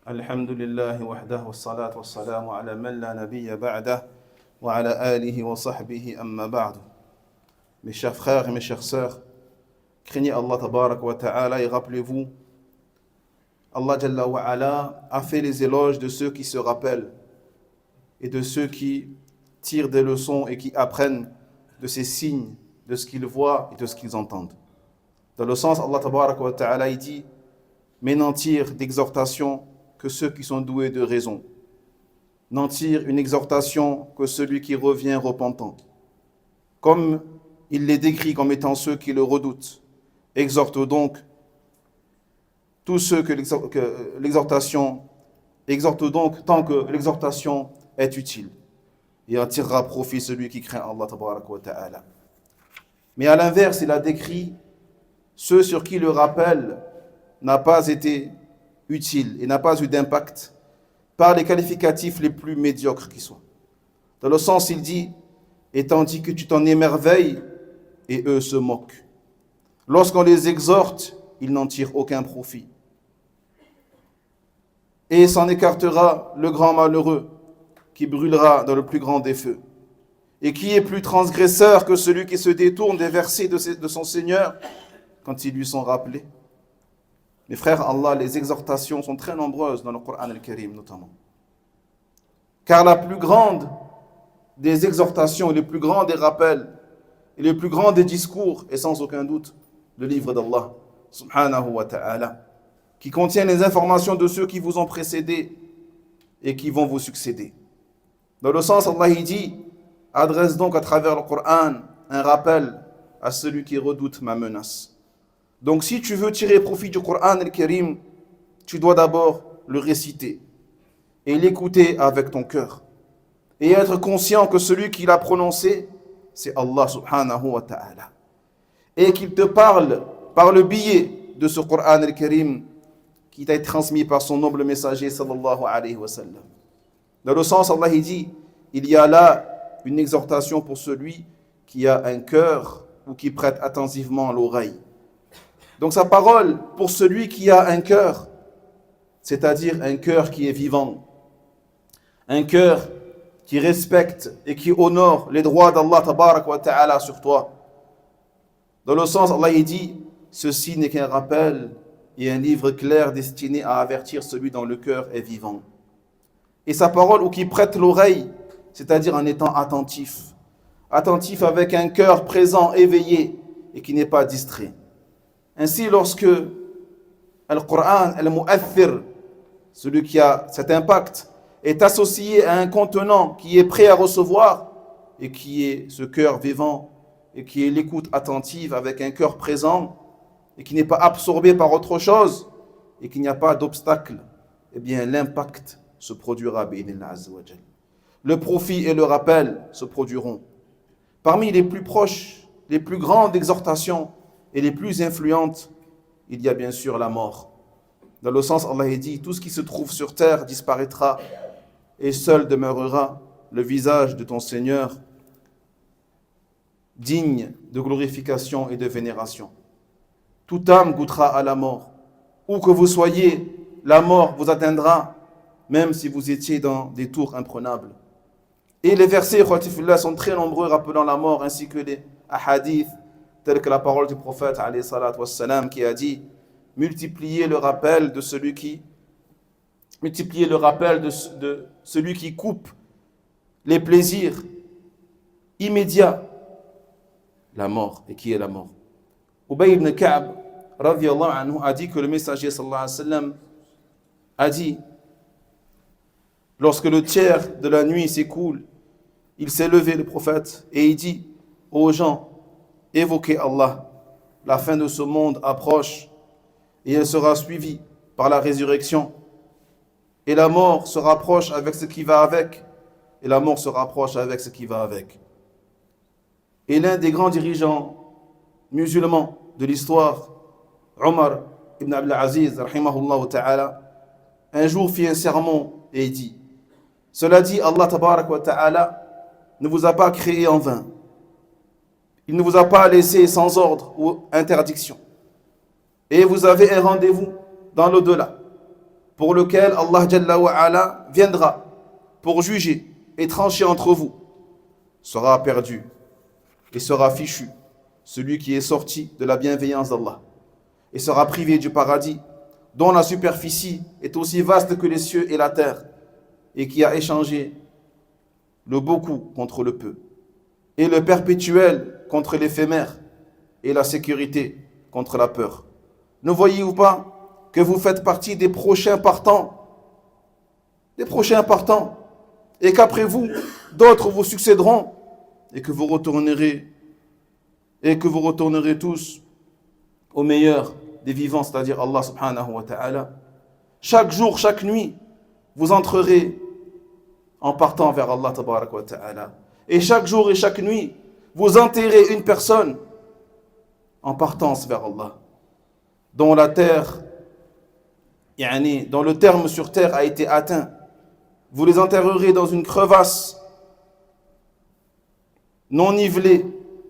الحمد لله وحده والصلاة والسلام على من لا نبي بعده وعلى آله وصحبه أما بعد. Mes chers frères et mes chères sœurs, craignez Allah tabarak wa ta'ala et rappelez-vous, Allah Jalla wa ala a fait les éloges de ceux qui se rappellent et de ceux qui tirent des leçons et qui apprennent de ces signes, de ce qu'ils voient et de ce qu'ils entendent. Dans le sens, Allah tabarak wa ta'ala il dit, mais n'en tire d'exhortation que ceux qui sont doués de raison. N'en tire une exhortation que celui qui revient repentant. Comme il les décrit comme étant ceux qui le redoutent. Exhorte donc tous ceux que l'exhortation, exhorte donc tant que l'exhortation est utile. Et en tirera profit celui qui craint Allah tabaraka wa ta'ala. Mais à l'inverse, il a décrit ceux sur qui le rappel n'a pas été utile et n'a pas eu d'impact par les qualificatifs les plus médiocres qui soient. Dans le sens, il dit, et tandis que tu t'en émerveilles, et eux se moquent. Lorsqu'on les exhorte, ils n'en tirent aucun profit. Et s'en écartera le grand malheureux qui brûlera dans le plus grand des feux. Et qui est plus transgresseur que celui qui se détourne des versets de son Seigneur quand ils lui sont rappelés. Mes frères, Allah, les exhortations sont très nombreuses dans le Coran al-Karim notamment. Car la plus grande des exhortations, le plus grand des rappels, et le plus grand des discours est sans aucun doute le livre d'Allah, subhanahu wa ta'ala, qui contient les informations de ceux qui vous ont précédés et qui vont vous succéder. Dans le sens, Allah il dit, adresse donc à travers le Coran un rappel à celui qui redoute ma menace. Donc si tu veux tirer profit du Coran al-Karim, tu dois d'abord le réciter et l'écouter avec ton cœur et être conscient que celui qui l'a prononcé, c'est Allah subhanahu wa ta'ala. Et qu'il te parle par le biais de ce Coran al-Karim qui t'a été transmis par son noble messager sallallahu alayhi wa sallam. Dans le sens, Allah il dit, il y a là une exhortation pour celui qui a un cœur ou qui prête attentivement l'oreille. Donc sa parole pour celui qui a un cœur, c'est-à-dire un cœur qui est vivant, un cœur qui respecte et qui honore les droits d'Allah tabarak wa ta'ala sur toi. Dans le sens, Allah il dit, ceci n'est qu'un rappel et un livre clair destiné à avertir celui dont le cœur est vivant. Et sa parole ou qui prête l'oreille, c'est-à-dire en étant attentif attentif avec un cœur présent, éveillé et qui n'est pas distrait. Ainsi, lorsque le Coran, al-Mu'athir, celui qui a cet impact, est associé à un contenant qui est prêt à recevoir et qui est ce cœur vivant et qui est l'écoute attentive avec un cœur présent et qui n'est pas absorbé par autre chose et qu'il n'y a pas d'obstacle, eh bien l'impact se produira bi'idhnillah azza wa jal. Le profit et le rappel se produiront. Parmi les plus proches, les plus grandes exhortations et les plus influentes, il y a bien sûr la mort. Dans le sens, Allah a dit, tout ce qui se trouve sur terre disparaîtra et seul demeurera le visage de ton Seigneur, digne de glorification et de vénération. Toute âme goûtera à la mort. Où que vous soyez, la mort vous atteindra, même si vous étiez dans des tours imprenables. Et les versets sont très nombreux rappelant la mort, ainsi que les hadiths, tels que la parole du prophète alayhi salatu wassalam, qui a dit, multipliez le rappel de celui qui coupe les plaisirs immédiats, la mort. Et qui est la mort? Ubay ibn Ka'b radiyallahu anhu a dit que le messager sallallahu alayhi wa sallam a dit, lorsque le tiers de la nuit s'écoule, il s'est levé, le prophète, et il dit aux gens, évoquez Allah, la fin de ce monde approche et elle sera suivie par la résurrection. Et la mort se rapproche avec ce qui va avec, et la mort se rapproche avec ce qui va avec. Et l'un des grands dirigeants musulmans de l'histoire, Omar ibn Abdul Aziz, rahimahullah ta'ala, un jour fit un sermon et dit, cela dit, Allah tabarak wa ta'ala ne vous a pas créé en vain. Il ne vous a pas laissé sans ordre ou interdiction. Et vous avez un rendez-vous dans l'au-delà. pour lequel Allah Jalla wa Ala viendra pour juger et trancher entre vous, sera perdu et sera fichu celui qui est sorti de la bienveillance d'Allah et sera privé du paradis dont la superficie est aussi vaste que les cieux et la terre et qui a échangé le beaucoup contre le peu et le perpétuel contre l'éphémère et la sécurité contre la peur. Ne voyez-vous pas que vous faites partie des prochains partants, et qu'après vous, d'autres vous succéderont et que vous retournerez tous au meilleur des vivants, c'est-à-dire Allah subhanahu wa ta'ala. Chaque jour, chaque nuit, vous entrerez en partant vers Allah tabarak wa ta'ala. Et chaque jour et chaque nuit, vous enterrez une personne en partance vers Allah, dont la terre, dont le terme sur terre a été atteint. Vous les enterrerez dans une crevasse non nivelée,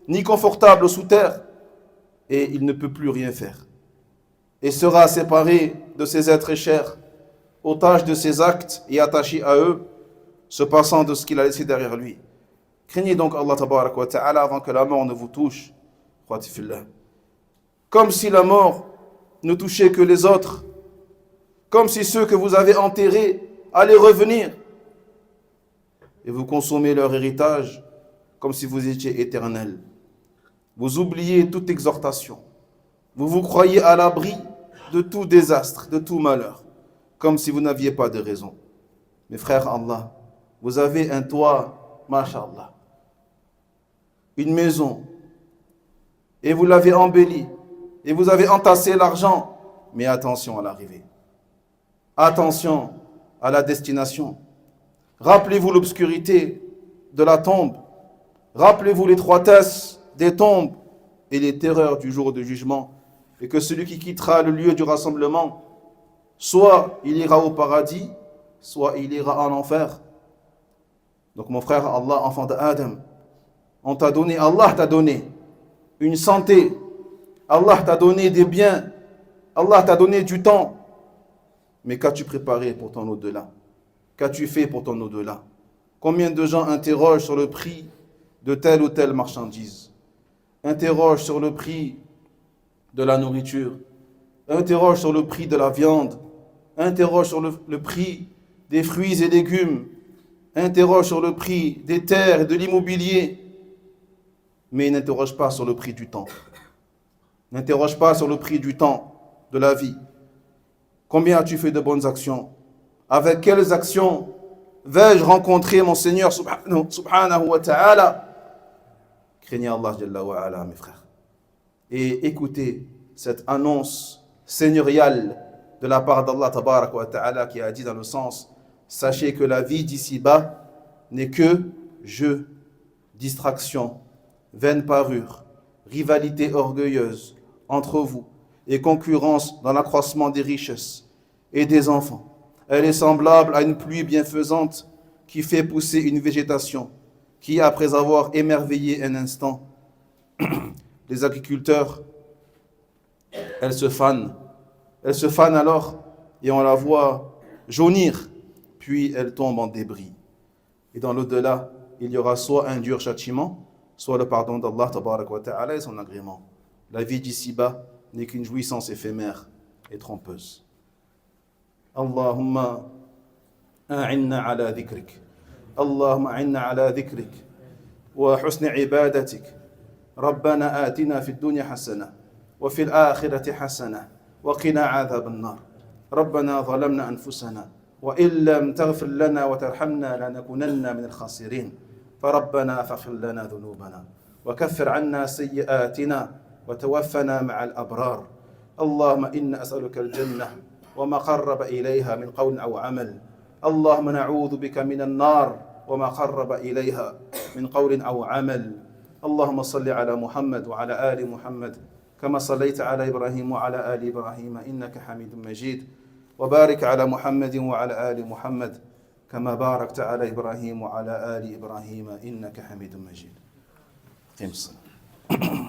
ni confortable sous terre, et il ne peut plus rien faire. Et sera séparé de ses êtres chers, otage de ses actes et attaché à eux, se passant de ce qu'il a laissé derrière lui. Craignez donc Allah tabarak wa ta'ala avant que la mort ne vous touche. Comme si la mort ne touchait que les autres, comme si ceux que vous avez enterrés allaient revenir et vous consommez leur héritage comme si vous étiez éternels. Vous oubliez toute exhortation. Vous vous croyez à l'abri de tout désastre, de tout malheur, comme si vous n'aviez pas de raison. Mes frères, Allah, vous avez un toit, masha'Allah, une maison, et vous l'avez embellie, et vous avez entassé l'argent, mais attention à l'arrivée. Attention à la destination. Rappelez-vous l'obscurité de la tombe. Rappelez-vous l'étroitesse des tombes et les terreurs du jour de jugement. Et que celui qui quittera le lieu du rassemblement, soit il ira au paradis, soit il ira en enfer. Donc mon frère, Allah, enfant d'Adam, Allah t'a donné une santé, Allah t'a donné des biens, Allah t'a donné du temps. Mais qu'as-tu préparé pour ton au-delà? Qu'as-tu fait pour ton au-delà? Combien de gens interrogent sur le prix de telle ou telle marchandise? Interrogent sur le prix de la nourriture, interrogent sur le prix de la viande, interrogent sur le prix des fruits et légumes, interrogent sur le prix des terres et de l'immobilier, mais n'interrogent pas sur le prix du temps. N'interroge pas sur le prix du temps, de la vie. Combien as-tu fait de bonnes actions? Avec quelles actions vais-je rencontrer mon Seigneur subhanahu wa ta'ala? Craignez Allah Jalla wa Ala, mes frères. Et écoutez cette annonce seigneuriale de la part d'Allah tabarak wa ta'ala qui a dit dans le sens: sachez que la vie d'ici-bas n'est que jeu, distraction, vaine parure, rivalité orgueilleuse entre vous et concurrence dans l'accroissement des richesses et des enfants. Elle est semblable à une pluie bienfaisante qui fait pousser une végétation qui, après avoir émerveillé un instant les agriculteurs, elle se fane alors et on la voit jaunir, puis elle tombe en débris. Et dans l'au-delà, il y aura soit un dur châtiment, soit le pardon d'Allah tabarak wa ta'ala et son agrément. La vie d'ici-bas n'est qu'une jouissance éphémère et trompeuse. Allahumma a'inna ala dhikrik. Allahumma a'inna ala dhikrik wa husni ibadatik. ربنا آتنا في الدنيا حسنة وفي الآخرة حسنة وقنا عذاب النار. ربنا ظلمنا أنفسنا وإن لم تغفر لنا وترحمنا لنكونن من الخاسرين. فربنا فاغفر لنا ذنوبنا وكفر عنا سيئاتنا وتوفنا مع الأبرار. اللهم إنا أسألك الجنة وما قرب إليها من قول أو عمل. اللهم نعوذ بك من النار وما قرب إليها من قول أو عمل. اللهم صل على محمد وعلى آل محمد كما صليت على إبراهيم وعلى آل إبراهيم إنك حميد مجيد. وبارك على محمد وعلى آل محمد كما باركت على إبراهيم وعلى آل إبراهيم إنك حميد مجيد. قم الصلاة.